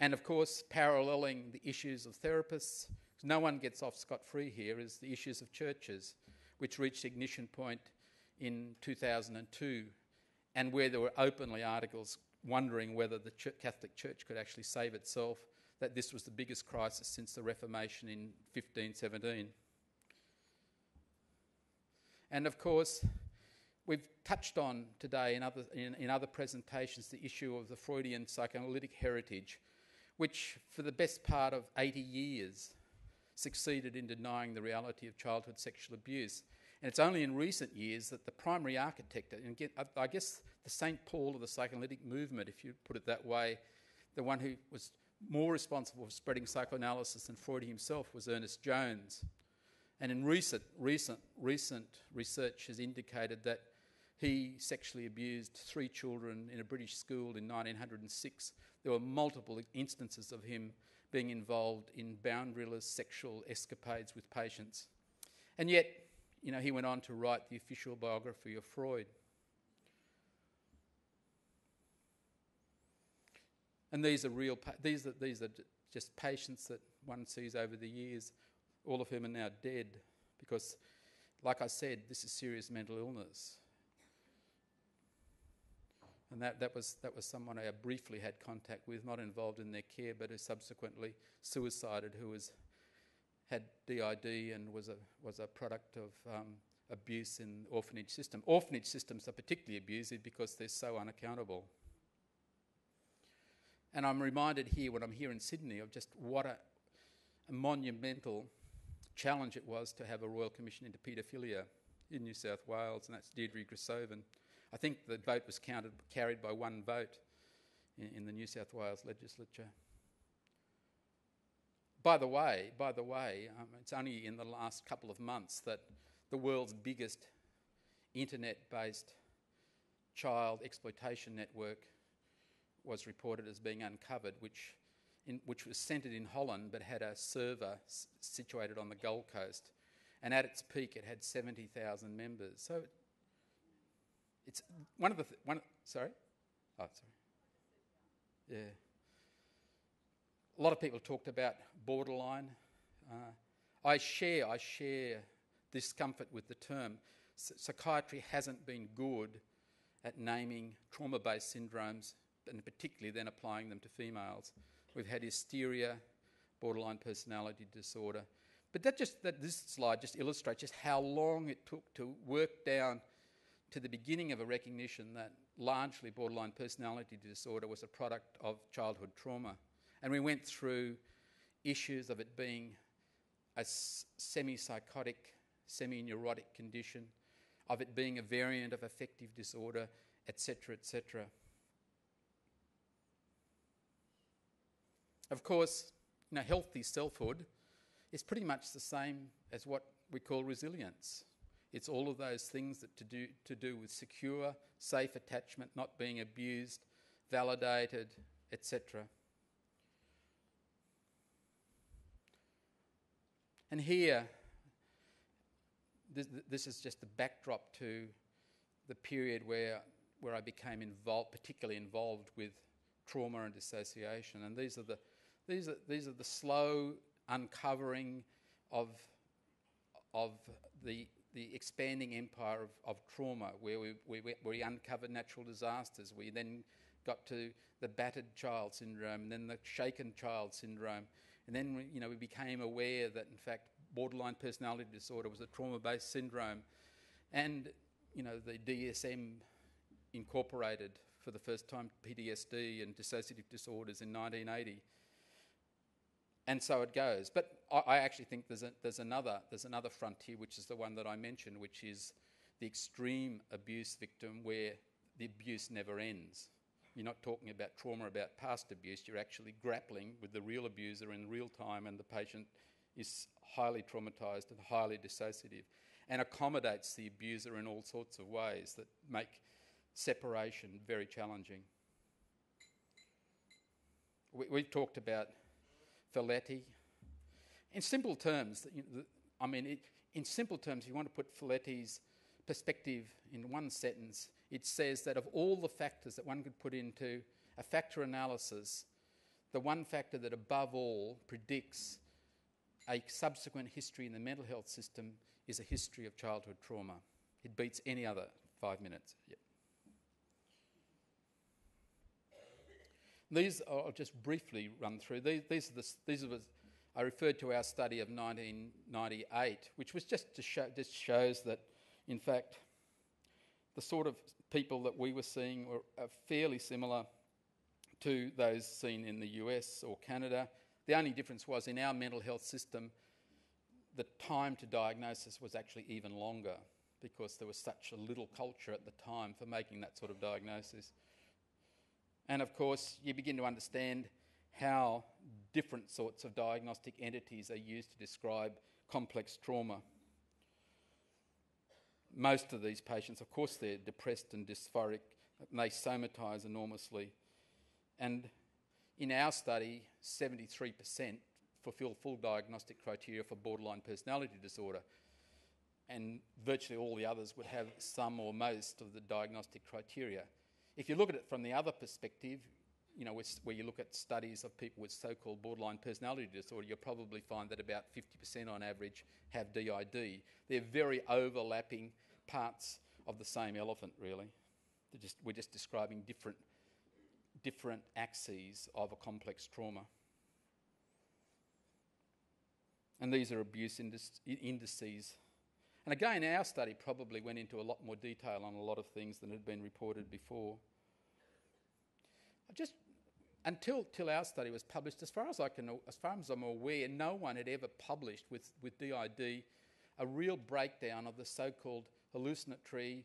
And of course, paralleling the issues of therapists, no one gets off scot-free here, is the issues of churches, which reached ignition point in 2002, and where there were openly articles wondering whether the Catholic Church could actually save itself, that this was the biggest crisis since the Reformation in 1517. And of course, we've touched on today in other presentations the issue of the Freudian psychoanalytic heritage, which for the best part of 80 years succeeded in denying the reality of childhood sexual abuse. And it's only in recent years that the primary architect, and again, I guess the St. Paul of the psychoanalytic movement, if you put it that way, the one who was more responsible for spreading psychoanalysis than Freud himself was Ernest Jones. And in recent research has indicated that he sexually abused 3 children in a British school in 1906. There were multiple instances of him being involved in boundaryless sexual escapades with patients. And yet, he went on to write the official biography of Freud. And these are just patients that one sees over the years, all of whom are now dead, because, like I said, this is serious mental illness. And that was someone I briefly had contact with, not involved in their care, but who subsequently suicided, who had DID and was a product of abuse in the orphanage system. Orphanage systems are particularly abusive because they're so unaccountable. And I'm reminded here, when I'm here in Sydney, of just what a monumental challenge it was to have a Royal Commission into paedophilia in New South Wales, and that's Deirdre Grisovan. I think the vote was carried by 1 vote in the New South Wales legislature. By the way, it's only in the last couple of months that the world's biggest internet-based child exploitation network was reported as being uncovered, which was centred in Holland but had a server situated on the Gold Coast. And at its peak, it had 70,000 members. So it's one of the... sorry? Oh, sorry. Yeah. A lot of people talked about borderline. I share discomfort with the term. Psychiatry hasn't been good at naming trauma-based syndromes, and particularly then applying them to females. We've had hysteria, borderline personality disorder. But this slide just illustrates just how long it took to work down to the beginning of a recognition that largely borderline personality disorder was a product of childhood trauma. And we went through issues of it being a semi-psychotic, semi-neurotic condition, of it being a variant of affective disorder, etc., etc. Of course, healthy selfhood is pretty much the same as what we call resilience. It's all of those things that to do with secure, safe attachment, not being abused, validated, etc. And here, this is just the backdrop to the period where I became particularly involved with trauma and dissociation. And these are the slow uncovering of the expanding empire of trauma, where we uncovered natural disasters. We then got to the battered child syndrome, and then the shaken child syndrome, and then we became aware that in fact borderline personality disorder was a trauma-based syndrome, and the DSM incorporated for the first time PTSD and dissociative disorders in 1980. And so it goes. But I actually think there's another frontier, which is the one that I mentioned, which is the extreme abuse victim, where the abuse never ends. You're not talking about trauma about past abuse. You're actually grappling with the real abuser in real time, and the patient is highly traumatised and highly dissociative, and accommodates the abuser in all sorts of ways that make separation very challenging. We've talked about Folletti. In simple terms, in simple terms, if you want to put Folletti's perspective in one sentence, it says that of all the factors that one could put into a factor analysis the one factor that above all predicts a subsequent history in the mental health system is a history of childhood trauma. It beats any other 5 minutes. Yep. These I'll just briefly run through. These are I referred to our study of 1998, which was just shows that, in fact, the sort of people that we were seeing were fairly similar to those seen in the US or Canada. The only difference was in our mental health system, the time to diagnosis was actually even longer because there was such a little culture at the time for making that sort of diagnosis. And of course, you begin to understand how different sorts of diagnostic entities are used to describe complex trauma. Most of these patients, of course, they're depressed and dysphoric, and they somatise enormously. And in our study, 73% fulfil full diagnostic criteria for borderline personality disorder, and virtually all the others would have some or most of the diagnostic criteria. If you look at it from the other perspective, you know, where you look at studies of people with so-called borderline personality disorder, you'll probably find that about 50% on average have DID. They're very overlapping parts of the same elephant, really. We're just describing different axes of a complex trauma. And these are abuse indices. And again, our study probably went into a lot more detail on a lot of things than had been reported before. Until our study was published, as far as I'm aware, no one had ever published with DID a real breakdown of the so-called hallucinatory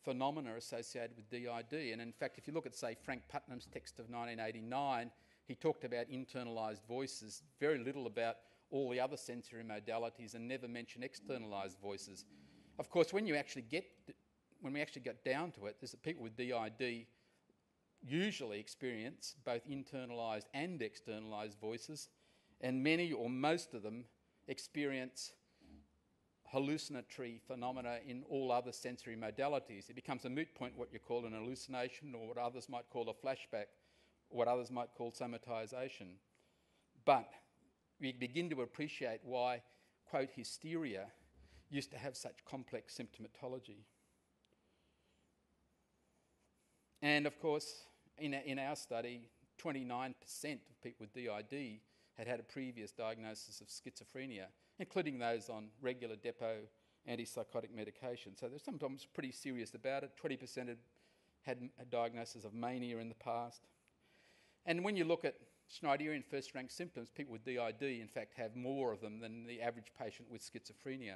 phenomena associated with DID. And in fact, if you look at, say, Frank Putnam's text of 1989, he talked about internalised voices, very little about all the other sensory modalities, and never mentioned externalised voices. Of course, when we actually get down to it, there's that people with DID usually experience both internalised and externalised voices, and many or most of them experience hallucinatory phenomena in all other sensory modalities. It becomes a moot point what you call an hallucination, or what others might call a flashback, or what others might call somatisation. But we begin to appreciate why, quote, hysteria used to have such complex symptomatology. And of course, in our study, 29% of people with DID had had a previous diagnosis of schizophrenia, including those on regular depot antipsychotic medication. So they're sometimes pretty serious about it. 20% had a diagnosis of mania in the past. And when you look at Schneiderian first-rank symptoms, people with DID, in fact, have more of them than the average patient with schizophrenia.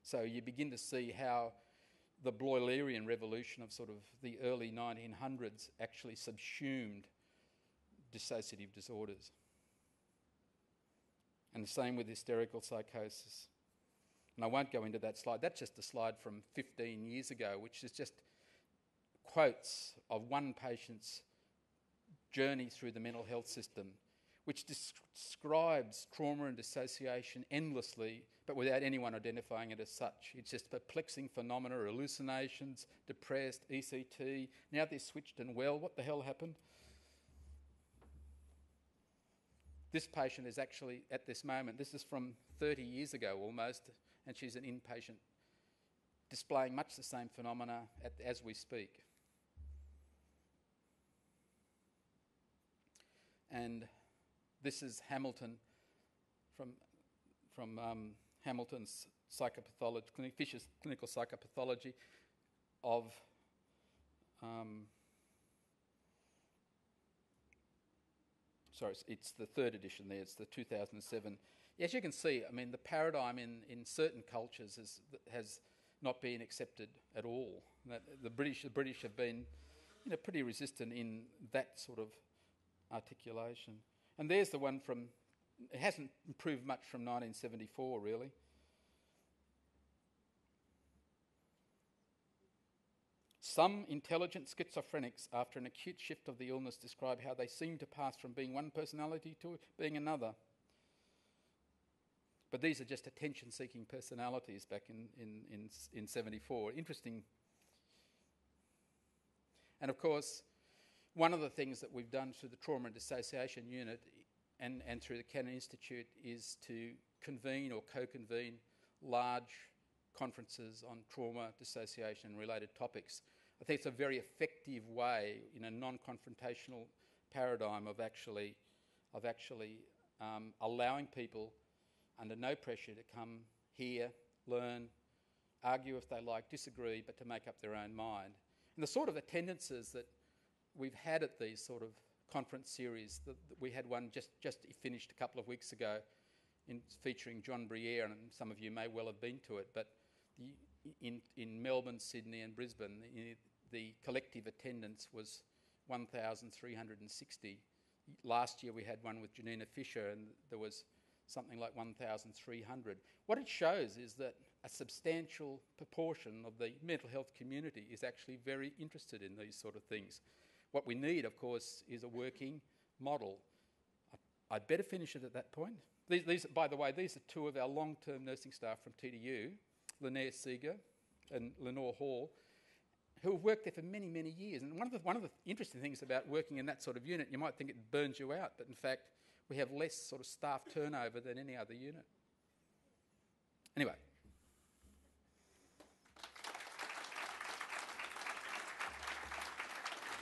So you begin to see how the Bloilerian revolution of sort of the early 1900s actually subsumed dissociative disorders. And the same with hysterical psychosis. And I won't go into that slide. That's just a slide from 15 years ago, which is just quotes of one patient's journey through the mental health system, which describes trauma and dissociation endlessly, but without anyone identifying it as such. It's just perplexing phenomena, hallucinations, depressed, ECT. Now they're switched and well. What the hell happened? This patient is actually, at this moment, this is from 30 years ago almost, and she's an inpatient, displaying much the same phenomena as we speak. And this is Hamilton from Hamilton's psychopathology, Fisher's clinical psychopathology of it's the third edition there, it's the 2007. As you can see, I mean, the paradigm in certain cultures has not been accepted at all. The British have been, you know, pretty resistant in that sort of articulation. And there's the one from, it hasn't improved much from 1974, really. Some intelligent schizophrenics, after an acute shift of the illness, describe how they seem to pass from being one personality to being another. But these are just attention-seeking personalities back in 74. Interesting. And of course, one of the things that we've done through the Trauma and Dissociation Unit and through the Cannon Institute is to convene or co-convene large conferences on trauma, dissociation and related topics. I think it's a very effective way in a non-confrontational paradigm of actually allowing people under no pressure to come here, learn, argue if they like, disagree, but to make up their own mind. And the sort of attendances that we've had at these sort of conference series, we had one just finished a couple of weeks ago featuring John Briere, and some of you may well have been to it, but in Melbourne, Sydney and Brisbane, the collective attendance was 1,360. Last year we had one with Janina Fisher and there was something like 1,300. What it shows is that a substantial proportion of the mental health community is actually very interested in these sort of things. What we need, of course, is a working model. I'd better finish it at that point. These, by the way, these are two of our long-term nursing staff from TDU, Linnea Seeger and Lenore Hall, who have worked there for many, many years. And one of the interesting things about working in that sort of unit, you might think it burns you out, but in fact, we have less sort of staff turnover than any other unit. Anyway,